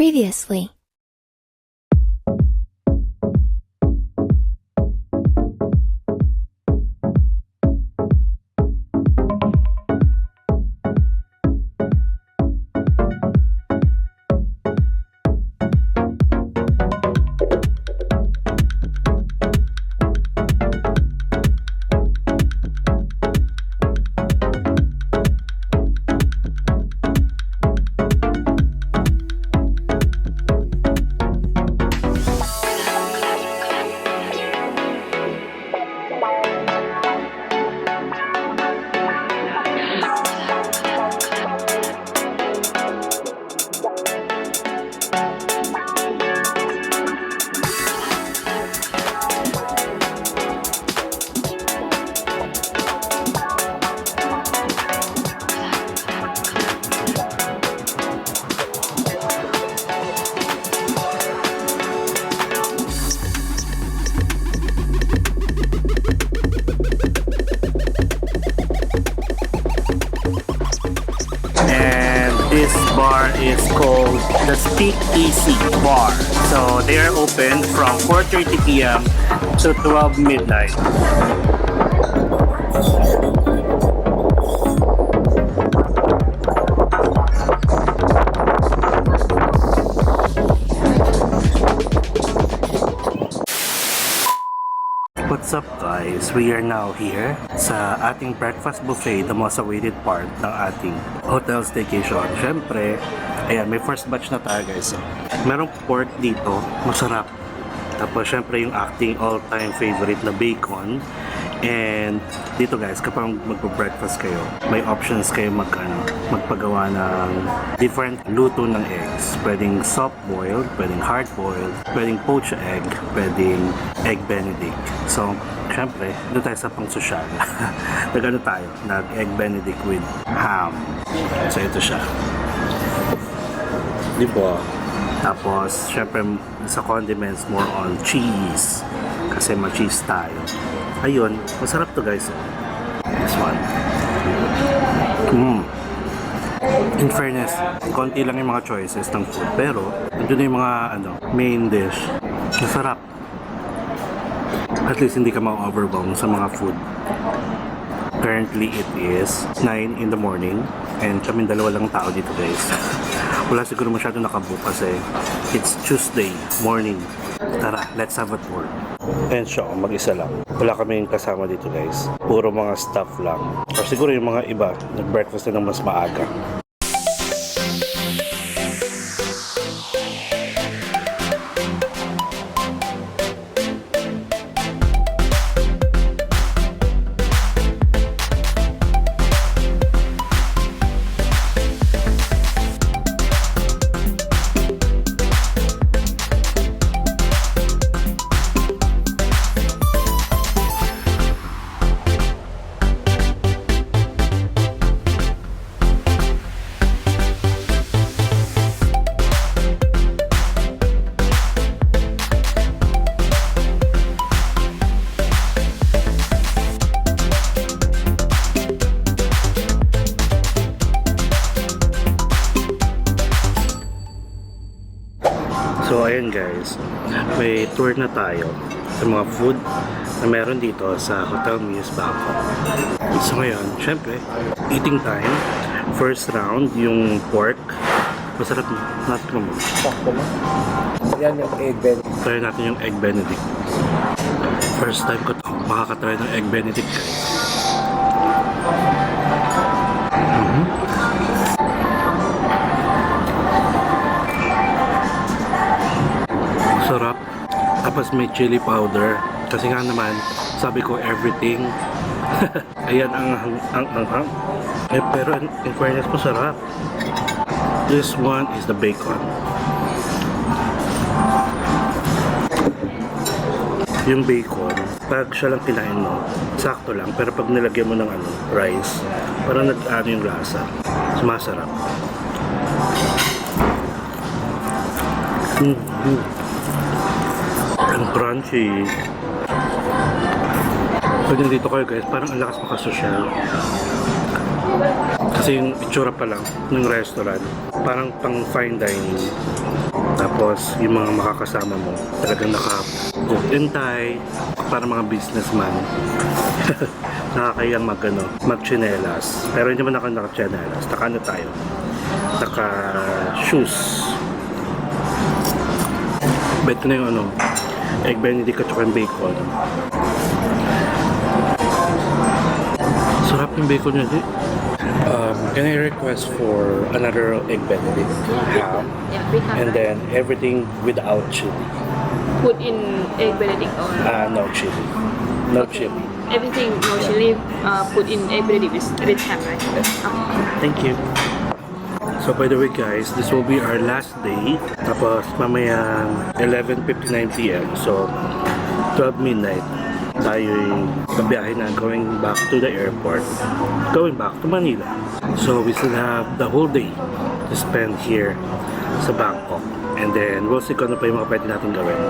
Previously. This bar is called the Speak Easy Bar. So they are open from 4:30 p.m. to 12 midnight. What's up guys? We are now here sa ating breakfast buffet, the most awaited part ng ating hotel staycation. Siyempre, ayan, may first batch na tayo guys. Merong pork dito, masarap. Tapos siyempre yung acting all-time favorite na bacon. And dito guys, kapag magpo-breakfast kayo, may options kayo magpagawa ng different luto ng eggs. Pwedeng soft-boiled, pwedeng hard-boiled, pwedeng poached egg, pwedeng egg benedict. So, syempre, doon tayo sa pang-sosyal. Nag-ano tayo? Nag-egg benedict with ham. So, ito siya. Di ba? Tapos, syempre, sa condiments, more on cheese. Kasi ma-cheese tayo. Ayun, masarap to guys. This one. In fairness, konti lang yung mga choices ng food. Pero, ito na yung mga main dish. Masarap. At least hindi ka ma-overwhelm sa mga food. Currently, it is 9 in the morning. And kaming dalawa lang tao dito guys. Wala siguro masyado nakabook kasi it's Tuesday morning. Tara, let's have a tour. And siya, mag-isa lang. Wala kaming kasama dito guys. Puro mga staff lang. Or siguro yung mga iba, nag-breakfast na ng mas maaga. So ayan guys, may tour na tayo sa mga food na meron dito sa Hotel Muse Bangkok. So ngayon, syempre, eating time. First round, yung pork. Masarap na. Natin mo. Yan yung egg benedict. Try natin yung egg benedict. First time ko to makakatry ng egg benedict guys. Sarap. Tapos may chili powder. Kasi nga naman, sabi ko everything. Ayan ang. Pero in fairness po sarap. This one is the bacon. Yung bacon, pag siya lang kinain mo, sakto lang. Pero pag nilagyan mo ng rice, parang nag-ano yung lasa. Sumasarap. Ang crunchy. Pag nandito kayo guys, parang ang lakas makasosyal. Kasi yung itsura pa lang ng restaurant, parang pang fine dining. Tapos yung mga makakasama mo talagang naka-book and tie para mga businessman. Nakakayang mag-chinelas. Pero hindi naman naka-chinelas. Naka tayo? Naka-shoes. Bet ko na yung egg benedict at saka yung bacon. Sarap yung bacon niya, di? Can I request for another egg benedict? Ham. Yeah, we have And then everything without chili. put in egg benedict or No chili. No chili. everything no chili. Put in egg benedict with ham, right? Yes. Thank you. So by the way guys, this will be our last day. Tapos mamaya 11:59 PM. So 12 midnight tayo'y kabiyahe na going back to the airport. Going back to Manila. So we still have the whole day to spend here sa Bangkok. And then we'll see kung ano pa yung mga pwede natin gawin.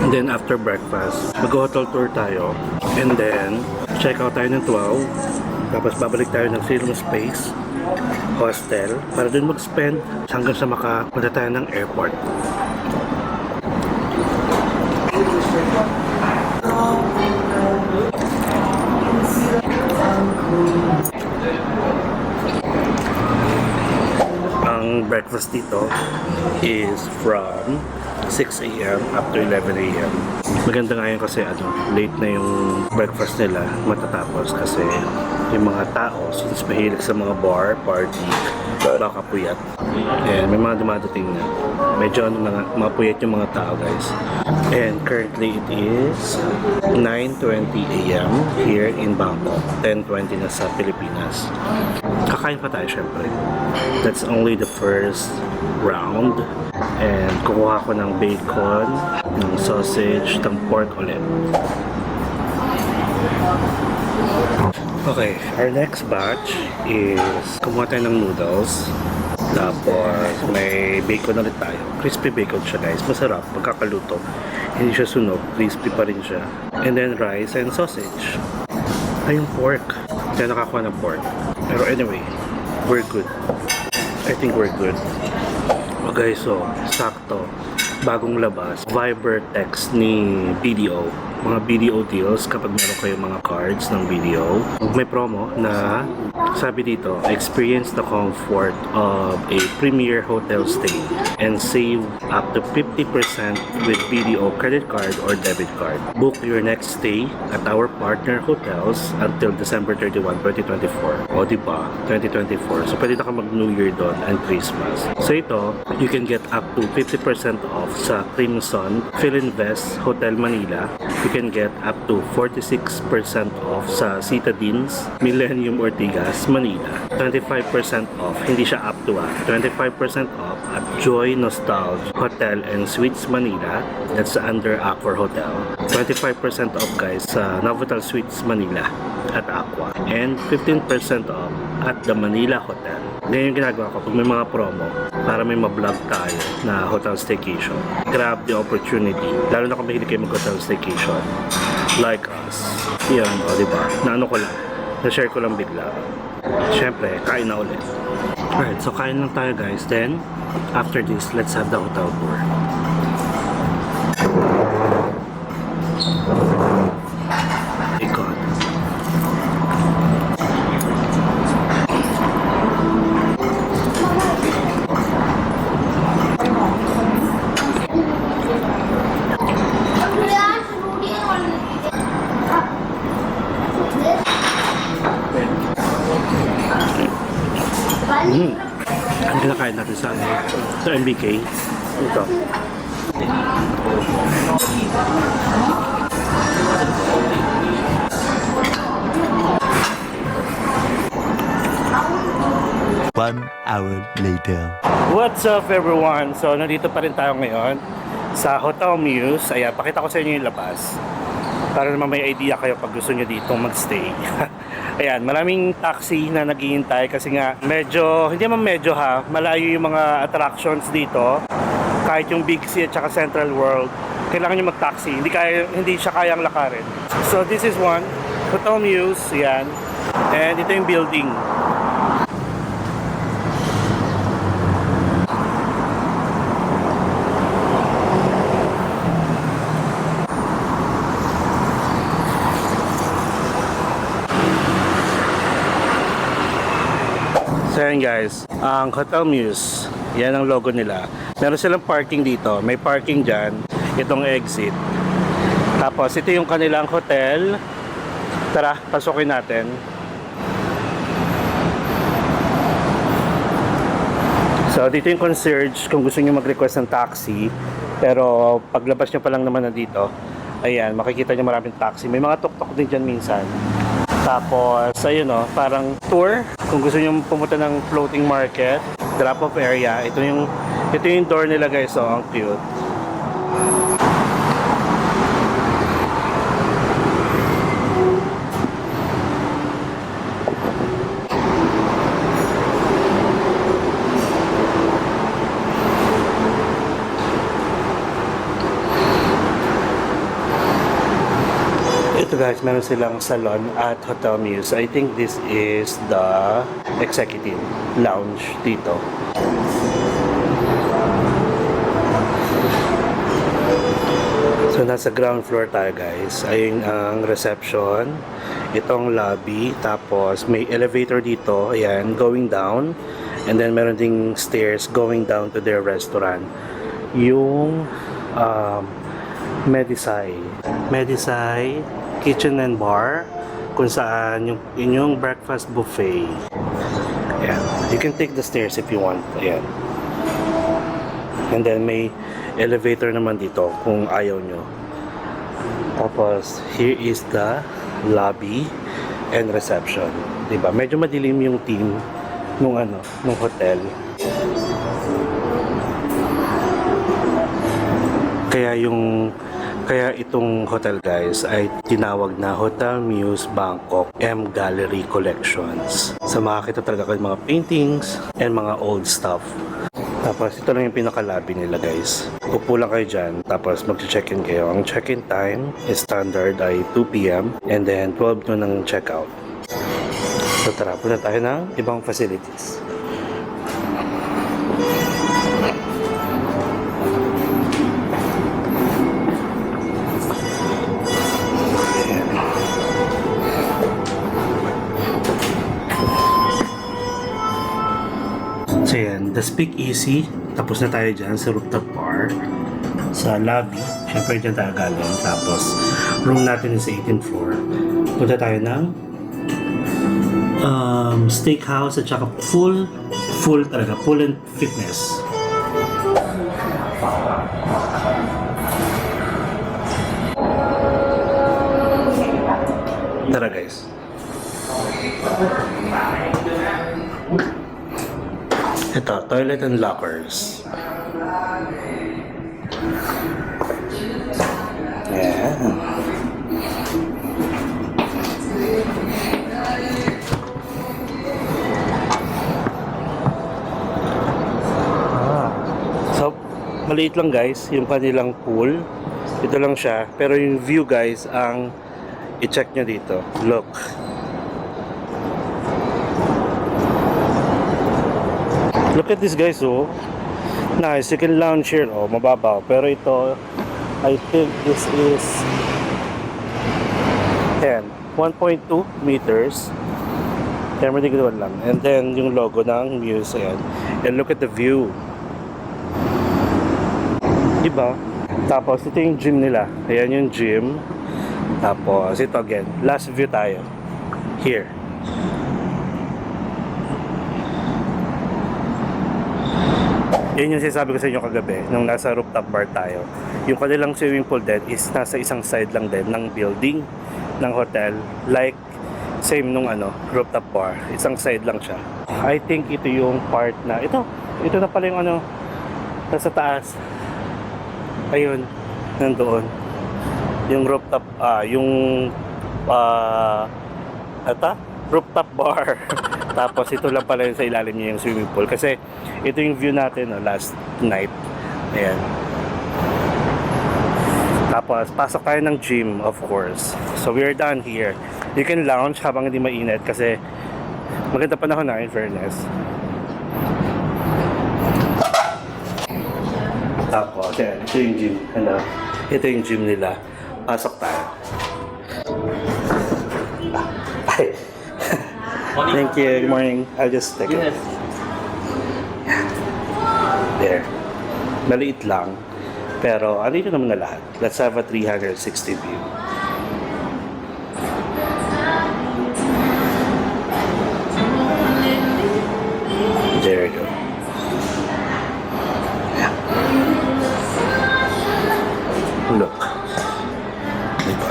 And then after breakfast, mag-hotel tour tayo. And then check out tayo ng 12. Tapos babalik tayo ng Film Space Hostel para dun mag-spend hanggang sa makapunta tayo ng airport. Ang breakfast dito is from 6 a.m. up to 11 a.m. Maganda nga yun kasi late na yung breakfast nila matatapos kasi yung mga tao since mahilig sa mga bar, party, baka puyat. And may mga dumadating na. Medyo mga puyat yung mga tao guys. And currently it is 9:20 a.m. here in Bangkok. 10:20 na sa Pilipinas. Kakain pa tayo syempre. That's only the first round. And kukuha ko ng bacon, ng sausage, ng pork ulit. Okay, our next batch is kumuha tayo ng noodles. Tapos may bacon ulit tayo. Crispy bacon siya guys. Masarap pagkakaluto. Hindi siya sunog. Crispy pa rin siya. And then rice and sausage. Ay, yung pork. Kaya nakakuha ng pork. Pero anyway, we're good. I think we're good. Okay, so sakto. Bagong labas. Viber text ni BDO. Mga BDO deals kapag meron kayo mga cards ng BDO. May promo na sabi dito, experience the comfort of a premier hotel stay and save up to 50% with BDO credit card or debit card. Book your next stay at our partner hotels until December 31, 2024. O diba? 2024. So pwede na ka mag New Year doon and Christmas. So ito, you can get up to 50% off sa Crimson Philinvest Hotel Manila. You can get up to 46% off sa Citadines Millennium Ortigas, Manila. 25% off, hindi siya up to 25% off at Joy Nostalgia Hotel and Suites Manila. That's under Accor Hotel. 25% off guys sa Novotel Suites Manila at Aqua. And 15% off at the Manila Hotel. Ganyan yung ginagawa ko pag may mga promo para may ma-vlog tayo na hotel staycation. Grab the opportunity. Lalo na kung mahilig kayo mag-hotel staycation. Like us. Yan, o diba? Na ano ko lang. Na-share ko lang bigla. Siyempre, kain na ulit. Alright, so kain lang tayo guys. Then, after this, let's have the hotel tour. My God. Ang kinakain natin sa MBK. Ito. One hour later. What's up everyone? So nandito pa rin tayo ngayon sa Hotel Muse. Ayan, pakita ko sa inyo yung labas para naman may idea kayo pag gusto nyo dito magstay. Ayan, maraming taxi na naghihintay kasi nga medyo, hindi naman medyo malayo yung mga attractions dito. Kahit yung Big C at saka Central World, kailangan nyo mag-taxi. Hindi siya kayang lakarin. So this is one, Hotel Muse. Ayan. And ito yung building. So yan guys, ang Hotel Muse, yan ang logo nila. Meron silang parking dito, may parking dyan, itong exit. Tapos ito yung kanilang hotel. Tara, pasukin natin. So dito yung concierge kung gusto nyo mag-request ng taxi. Pero paglabas nyo pa lang naman na dito, ayan, makikita nyo maraming taxi. May mga tuk-tuk din dyan minsan. Tapos, ayun o, parang tour. Kung gusto nyo pumunta ng floating market, drop-off area. Ito yung door nila guys, so ang cute. Ito guys, meron silang salon at Hotel Muse. I think this is the executive lounge dito. So nasa ground floor tayo guys. Ayun ang reception. Itong lobby. Tapos may elevator dito. Ayan, going down. And then meron ding stairs going down to their restaurant. Yung Medisai Kitchen and Bar, kung saan yung inyong breakfast buffet. Ayan. You can take the stairs if you want. Ayan. And then may elevator naman dito kung ayaw nyo. Tapos here is the lobby and reception. Diba? Medyo madilim yung team nung hotel. Kaya itong hotel guys ay tinawag na Hotel Muse Bangkok M Gallery Collections. So makakita talaga kayo mga paintings and mga old stuff. Tapos ito lang yung pinaka-lobby nila guys. Upo lang kayo dyan, tapos mag-check-in kayo. Ang check-in time is standard ay 2 p.m. and then 12 noon ang check-out. So tara, punta tayo ng ibang facilities. So yan, the Speakeasy. Tapos na tayo dyan sa rooftop bar. Sa lobby. Siyempre dyan tayo galing. Tapos room natin is 18th floor. Punta tayo ng steakhouse at saka full talaga. Full and fitness. Tara guys. Ito, toilet and lockers. Ayan. So, maliit lang guys, yung kanilang pool. Ito lang siya. Pero yung view guys, ang i-check nyo dito. Look. Look at this guys, oh. Nice, you can lounge here, oh, mababaw. Pero ito, I think this is 1.2 meters. Kaya hindi ko lang. And then yung logo ng Muse, ayan. And look at the view. Diba? Tapos ito yung gym nila. Ayan yung gym. Tapos ito again, last view tayo. Here. Yun yung sinasabi ko sa inyo kagabi nung nasa rooftop bar tayo. Yung kanilang swimming pool din is nasa isang side lang din ng building ng hotel. Like same nung rooftop bar. Isang side lang siya. I think ito yung part na ito na pala yung nasa taas. Ayun, nandoon. Yung rooftop rooftop bar. Tapos ito lang pala yung sa ilalim niya yung swimming pool. Kasi ito yung view natin last night. Ayan. Tapos, pasok tayo ng gym, of course. So, we're done here. You can lounge habang hindi mainit kasi maganda panahon na, in fairness. Tapos, yan. Ito yung gym. Ano? Ito yung gym nila. Pasok tayo. Bye. Thank you. Good morning. I'll just take it. There. Maliit lang. Pero, andito naman na lahat. Let's have a 360 view. There you go. Yeah. Look. Diba?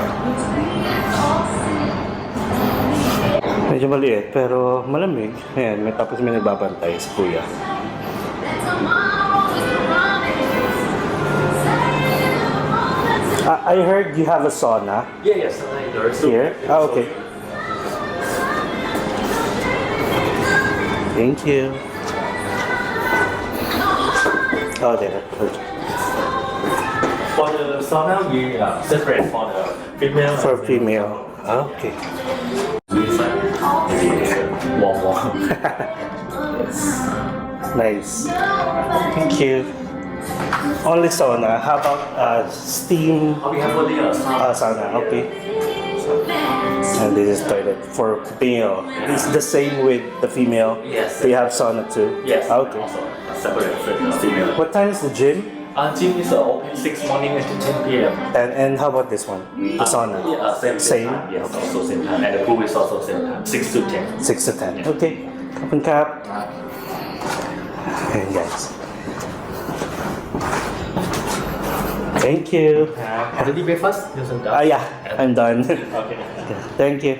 Medyo maliit, pero malamig. Ayan, tapos may nagbabantay si Kuya. I heard you have a sauna Yeah, yes, there is. here. Ah, okay. Thank you. Oh, there. For the sauna, we separate for the female. For female. Ah, okay. Inside, maybe warm. Nice. Thank you. Only sauna. How about steam We have only a sauna. sauna? Okay. And this is toilet for male. It's the same with the female. Yes. They have sauna too. Yes. Okay. Also separate for the female. What time is the gym? Gym is open 6 morning until 10 p.m. And how about this one? The sauna. Yeah, Same? time. Yes, also same time. And the pool is also same time. 6 to 10. 6 to 10. Okay. Open cap. Ayan guys. Thank you. Already breakfast? Ah, yeah. I'm done. Okay. Thank you.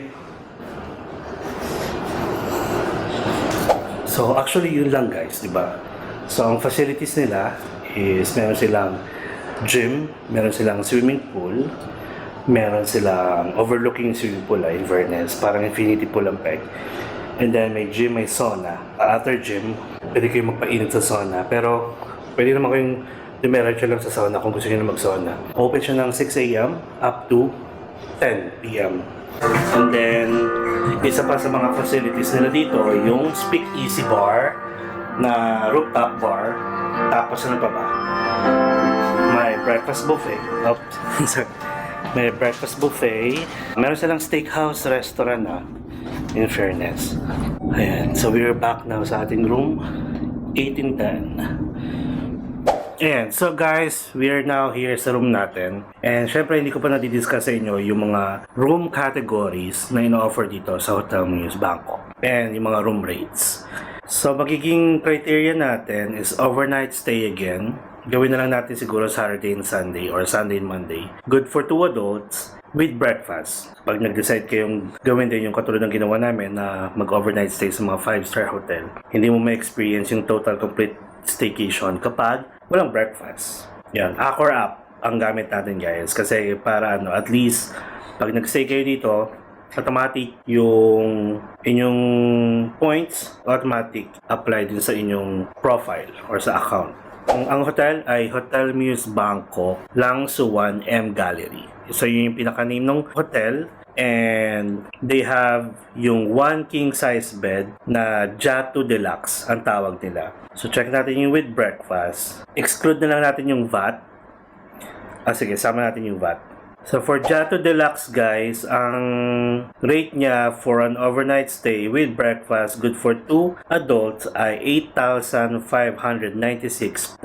So, actually, yun lang guys, di ba? So, ang facilities nila is meron silang gym, meron silang swimming pool, meron silang overlooking swimming pool, in fairness, parang infinity pool ang peg. And then, may gym, may sauna. After gym, pwede kayong magpainit sa sauna. Pero, pwede naman kayong dumiretso lang sa sauna kung gusto nyo na mag-sauna. Open siya ng 6 a.m. up to 10 p.m. And then, isa pa sa mga facilities nila dito, yung Speak Easy Bar na rooftop bar. Tapos ano pa ba? May breakfast buffet. Oh, sorry. May breakfast buffet. Meron silang steakhouse restaurant na. In fairness. Ayan. So, we're back now sa ating room. 1810. Ayan, so guys, we are now here sa room natin. And syempre, hindi ko pa nadidiscuss sa inyo yung mga room categories na ino-offer dito sa Hotel Muse Bangkok. And yung mga room rates. So, magiging criteria natin is overnight stay again. Gawin na lang natin siguro Saturday and Sunday or Sunday and Monday. Good for 2 adults with breakfast. Pag nag-decide kayong gawin din yung katulad ng ginawa namin na mag-overnight stay sa mga 5-star hotel, hindi mo ma-experience yung total complete staycation kapag walang breakfast. Yan, Accor app ang gamit natin guys. Kasi para at least pag nag-stay kayo dito, automatic yung inyong points, automatic apply din sa inyong profile or sa account. Ang hotel ay Hotel Muse Bangkok, Lang Suwan M Gallery. So yun yung pinaka-name ng hotel. And they have yung 1 king size bed na Jato Deluxe ang tawag nila. So check natin yung with breakfast. Exclude na lang natin yung VAT. Sige, sama natin yung VAT. So for Jato Deluxe guys, ang rate niya for an overnight stay with breakfast good for 2 adults ay 8,596.56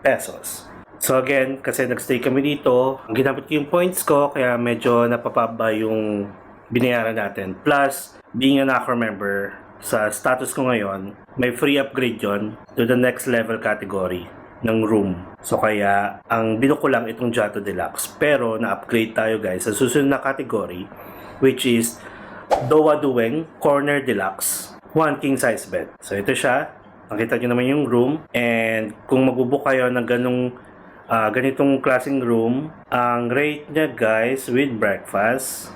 pesos. So again, kasi nagstay kami dito, ginamit ko yung points ko, kaya medyo napapaba yung binayaran natin. Plus, being an Accor member, sa status ko ngayon, may free upgrade yon to the next level category ng room. So kaya, ang binuko lang itong Jato Deluxe. Pero, na-upgrade tayo guys sa susunod na category, which is Dowa Duweng Corner Deluxe 1 king size bed. So ito siya, makita nyo naman yung room. And kung magbubook kayo ng ganitong klaseng room, ang rate niya guys with breakfast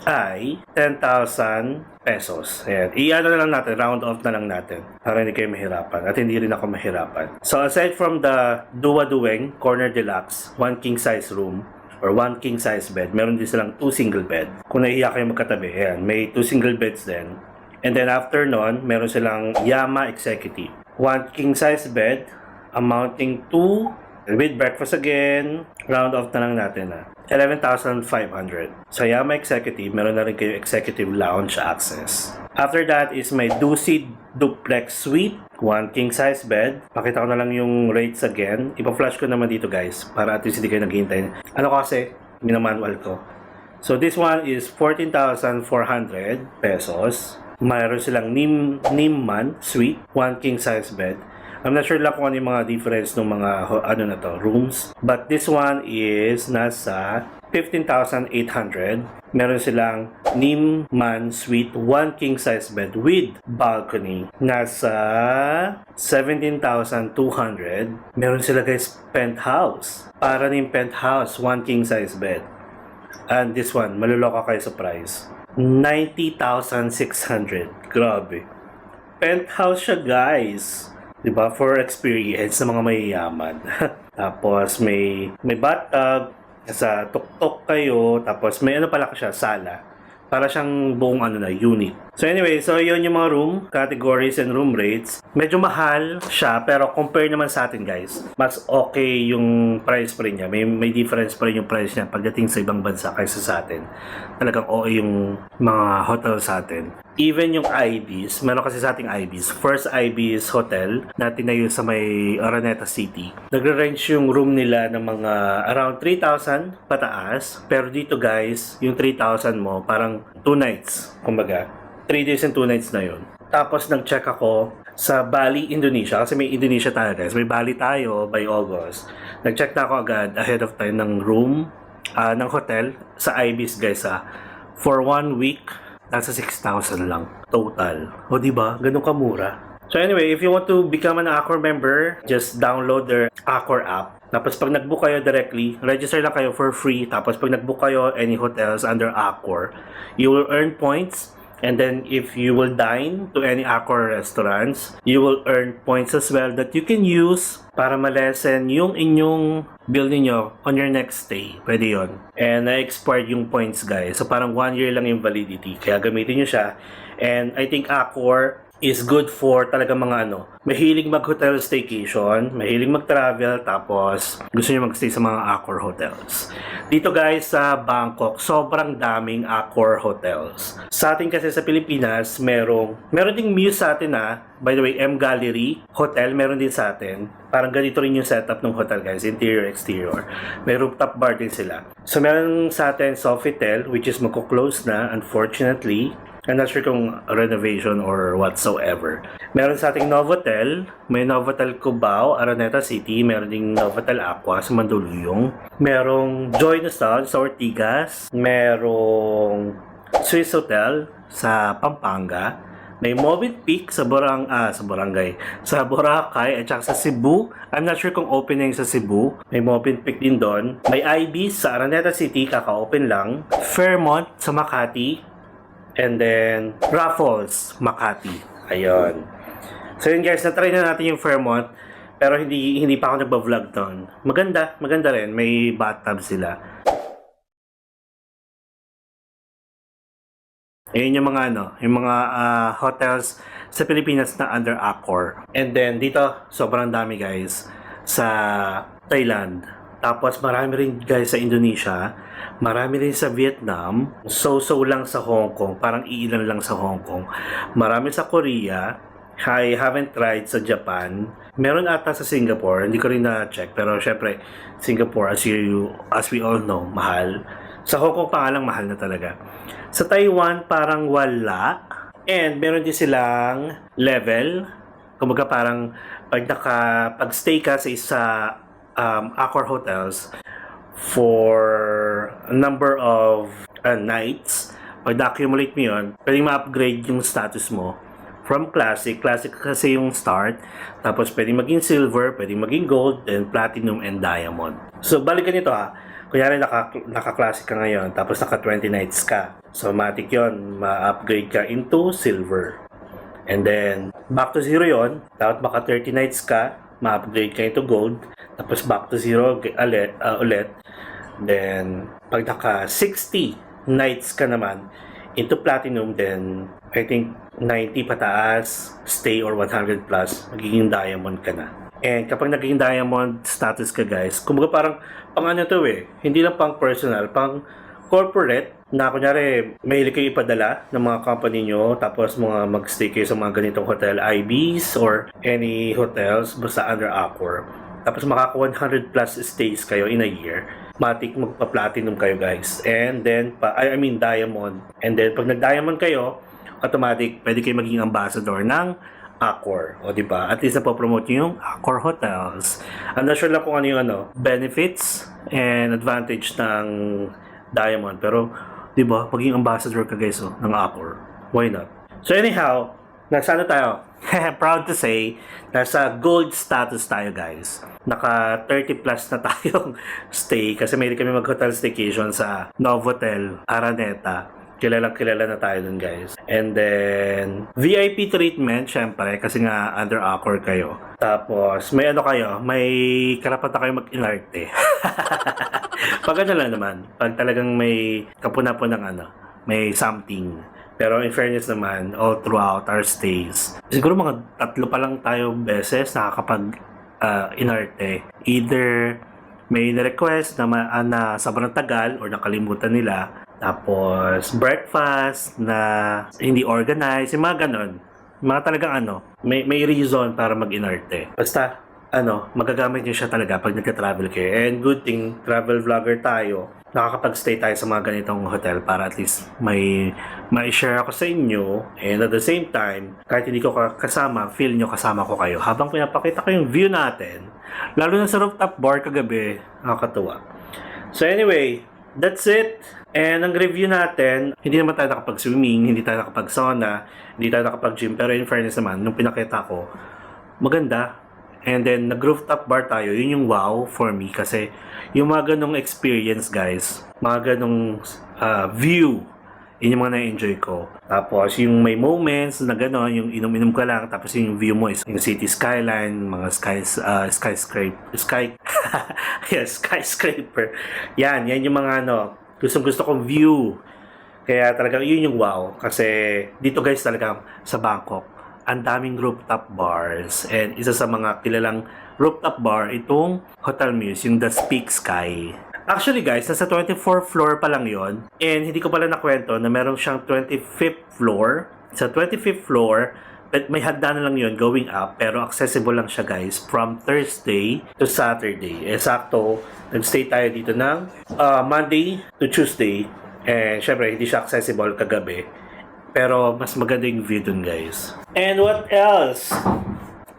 ay 10,000 pesos. Ayan. I-ano na lang natin, round off na lang natin para hindi kayo mahirapan at hindi rin ako mahirapan. So aside from the Dua Dueng Corner Deluxe, 1 king size room or 1 king size bed, meron din silang 2 single bed. Kung nahiya kayo magkatabi, ayan, may 2 single beds din. And then after nun, meron silang Yama Executive. 1 king size bed amounting to, with breakfast again, round off na lang natin 11,500. Sa Yama Executive, meron na rin kayo Executive Lounge access. After that is may Ducid Duplex Suite, 1 king size bed. Pakita ko na lang yung rates again. Ipa-flash ko naman dito guys, para at least hindi kayo naghihintay. Ano kasi, minamanual ko. So this one is 14,400 pesos. Mayroon silang Nimman Suite, 1 king size bed. I'm not sure lang kung ano yung mga difference ng mga rooms. But this one is nasa 15,800. Meron silang Nimman Suite 1 king size bed with balcony. Nasa 17,200. Meron sila guys penthouse. Para ng penthouse 1 king size bed. And this one, maluloka kayo sa price. 90,600. Grabe. Penthouse siya guys. Diba? For experience ng mga mayayaman. Tapos may bathtub, sa tuktok kayo, tapos may ano pala siya, sala. Para siyang buong unit. So anyway, so yun yung mga room categories and room rates. Medyo mahal siya, pero compare naman sa atin guys, mas okay yung price pa rin niya. May difference pa rin yung price niya pagdating sa ibang bansa kaysa sa atin. Talagang okay yung mga hotel sa atin. Even yung IBs, meron kasi sa ating IBs. First IBs hotel na tinayo sa may Araneta City. Nagre-range yung room nila ng mga around 3,000 pataas. Pero dito guys, yung 3,000 mo, parang 2 nights. Kumbaga, 3 days and 2 nights na yun. Tapos nag-check ako sa Bali, Indonesia. Kasi may Indonesia tayo guys. May Bali tayo by August. Nag-check na ako agad ahead of time ng room, ng hotel sa IBs guys for 1 week. Nasa 6,000 lang total. O diba? Ganun kamura. So anyway, if you want to become an Accor member, just download their Accor app. Tapos pag nag-book kayo directly, register lang kayo for free. Tapos pag nag-book kayo any hotels under Accor, you will earn points. And then if you will dine to any Accor restaurants, you will earn points as well that you can use para malesen yung inyong bill niyo on your next stay. Pwede yun. And na-expired yung points guys. So parang 1 year lang yung validity. Kaya gamitin nyo siya. And I think Accor is good for talaga mga mahilig mag-hotel staycation, mahilig mag-travel, tapos gusto nyo mag-stay sa mga Accor hotels. Dito guys sa Bangkok, sobrang daming Accor hotels. Sa atin kasi sa Pilipinas, meron ding Muse sa atin by the way, M Gallery Hotel, meron din sa atin. Parang ganito rin yung setup ng hotel guys, interior, exterior. May rooftop bar din sila. So meron sa atin Sofitel, which is magko-close na, unfortunately. I'm not sure kung renovation or whatsoever. Meron sa ating Novotel. May Novotel Cubao, Araneta City. Meron ding Novotel Aqua sa Mandaluyong. Merong Joy Nostal sa Ortigas. Merong Swiss Hotel sa Pampanga. May Movit Peak sa Boracay at saka sa Cebu. I'm not sure kung open na yung sa Cebu. May Movit Peak din doon. May IBs sa Araneta City, kaka-open lang. Fairmont sa Makati. And then, Raffles, Makati. Ayun. So yun guys, na-try na natin yung Fairmont. Pero hindi pa ako nagba-vlog doon. Maganda rin. May bathtub sila. Ayun yung mga yung mga hotels sa Pilipinas na under Accor. And then, dito, sobrang dami guys sa Thailand. Tapos marami rin guys sa Indonesia, marami rin sa Vietnam, so lang sa Hong Kong, parang iilan lang sa Hong Kong. Marami sa Korea, I haven't tried sa Japan. Meron ata sa Singapore, hindi ko rin na-check, pero syempre Singapore as we all know, mahal. Sa Hong Kong pa nga lang mahal na talaga. Sa Taiwan parang wala. And meron din silang level. Kumbaga parang pag-stay ka sa isa Accor hotels for a number of nights, pag na-accumulate mo yun, pwedeng ma-upgrade yung status mo from classic kasi yung start, tapos pwedeng maging silver, pwedeng maging gold, then platinum and diamond. So balikan nito kunyari naka-classic ka ngayon, tapos naka 20 nights ka. So, matik yun, ma-upgrade ka into silver. And then, back to zero yon, dapat maka 30 nights ka, ma-upgrade ka into gold, tapos back to zero ulit. Then, pag naka 60 nights ka naman, into platinum, then, I think, 90 pataas, stay or 100 plus, magiging diamond ka na. And kapag naging diamond status ka guys, kumbaga parang pang ano to hindi lang pang personal, pang corporate, na kunyari mahilig kayo ipadala ng mga company nyo, tapos mag-stay kayo sa mga ganitong hotel, IBs or any hotels, basta under Accor. Tapos makaka 100 plus stays kayo in a year, matik magpa-platinum kayo guys. And then, diamond. And then, pag nag-diamond kayo, automatic, pwede kayo maging ambassador ng Accor. O, diba? At least napopromote nyo yung Accor Hotels. I'm not sure lang kung ano yung benefits and advantage ng Diamond. Pero, diba? Maging ambassador ka guys ng Accor. Why not? So, anyhow, nasa tayo? Proud to say, nasa gold status tayo guys. Naka 30 plus na tayong stay kasi may kami mag-hotel staycation sa Novotel Araneta. Kilala na tayo dun guys. And then, VIP treatment, syempre, kasi nga under Accor kayo. Tapos, may may karapatan kayo mag-inarte. Pag lang naman, pag talagang may kapuna-pun ng may something. Pero in fairness naman, all throughout our stays, siguro mga 3 pa lang tayo beses nakakapag inarte. Either may na-request na sobrang tagal or nakalimutan nila. Tapos, breakfast na hindi organized, yung mga ganon. Mga talagang may reason para mag-inarte. Basta, magagamit nyo siya talaga pag nagka-travel kayo. And good thing, travel vlogger tayo. Nakakapag-stay tayo sa mga ganitong hotel para at least may share ako sa inyo. And at the same time, kahit hindi ko kasama, feel nyo kasama ko kayo. Habang pinapakita ko yung view natin, lalo na sa rooftop bar kagabi, nakakatuwa. So anyway, that's it. And ang review natin, hindi naman tayo nakapag-swimming, hindi tayo nakapag-sauna, hindi tayo nakapag-gym. Pero in fairness naman, nung pinakita ko, maganda. And then, nag-rooftop bar tayo. Yun yung wow for me. Kasi yung mga ganong experience, guys, mga ganong view, yun yung mga na-enjoy ko. Tapos, yung may moments na gano'n, yung inom-inom ka lang, tapos yung view mo is yung city skyline, mga skyscraper. Yan yung mga gustong-gusto kong view. Kaya talagang yun yung wow. Kasi dito guys talaga sa Bangkok, ang daming rooftop bars. And isa sa mga kilalang rooftop bar, itong Hotel Muse, yung The Speak Sky. Actually guys, nasa 24th floor pa lang yon. And hindi ko pala nakwento na meron siyang 25th floor. Sa 25th floor, may hagdanan lang yon going up. Pero accessible lang siya guys from Thursday to Saturday. Sakto, nag-stay tayo dito ng Monday to Tuesday. And syempre, hindi siya accessible kagabi. Pero mas maganda yung view dun guys. And what else?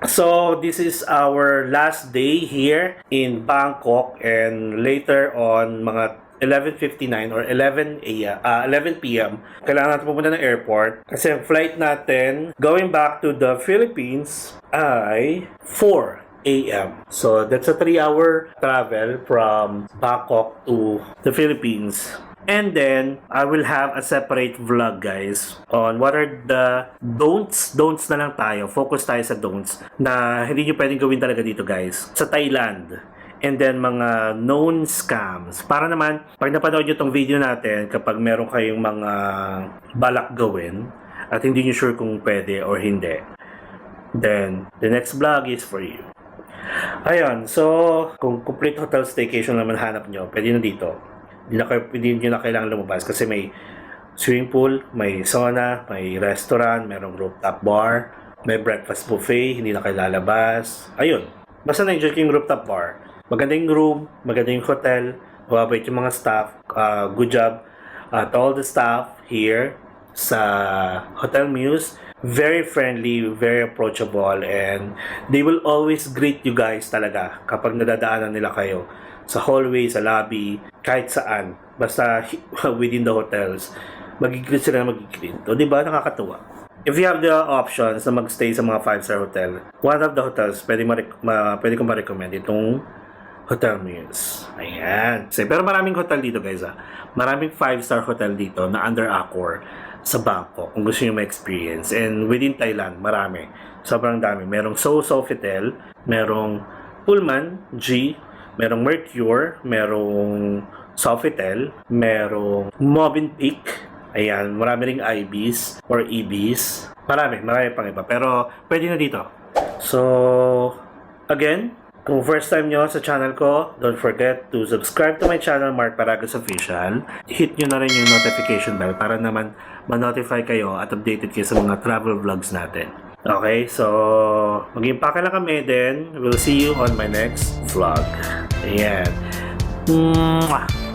So, this is our last day here in Bangkok. And later on, mga 11:59 or 11 p.m. Kailangan natin pumunta ng airport. Kasi ang flight natin going back to the Philippines ay 4 a.m. So, that's a 3-hour travel from Bangkok to the Philippines. And then, I will have a separate vlog, guys, on what are the don'ts. Don'ts na lang tayo. Focus tayo sa don'ts na hindi nyo pwedeng gawin talaga dito, guys. Sa Thailand. And then, mga known scams. Para naman, pag napanood nyo tong video natin, kapag meron kayong mga balak gawin, at hindi nyo sure kung pwede or hindi, then, the next vlog is for you. Ayun, so, kung complete hotel staycation naman hanap nyo, pwede na dito. Hindi nyo na kailangan lumabas kasi may swimming pool, may sauna, may restaurant, merong rooftop bar, may breakfast buffet, hindi na kayo lalabas. Ayun, basta na-enjoy ko yung rooftop bar. Maganda yung room, maganda yung hotel, mababait yung mga staff. Good job to all the staff here sa Hotel Muse. Very friendly, very approachable, and they will always greet you guys talaga kapag nadadaanan nila kayo sa hallway, sa lobby, kahit saan. Basta within the hotels, magigreet sila na magigreet. O diba, nakakatuwa. If you have the options na magstay sa mga 5-star hotel, one of the hotels, pwede ko ma-recommend itong Hotel Muse. Ayan. Pero maraming hotel dito guys Maraming 5-star hotel dito na under Accor sa Bangkok kung gusto nyo ma-experience. And within Thailand, marami. Sobrang dami. Merong Sofitel, merong Pullman, G, merong Mercure, merong Sofitel, merong Movenpick. Ayan, marami ring IBs or EBs. Marami pang iba. Pero pwede na dito. So, again, kung first time nyo sa channel ko, don't forget to subscribe to my channel, Mark Paragas Official. Hit nyo na rin yung notification bell para naman ma-notify kayo at updated kayo sa mga travel vlogs natin. Okay, so mag-impake lang kami then we'll see you on my next vlog. Ayan. Mwah!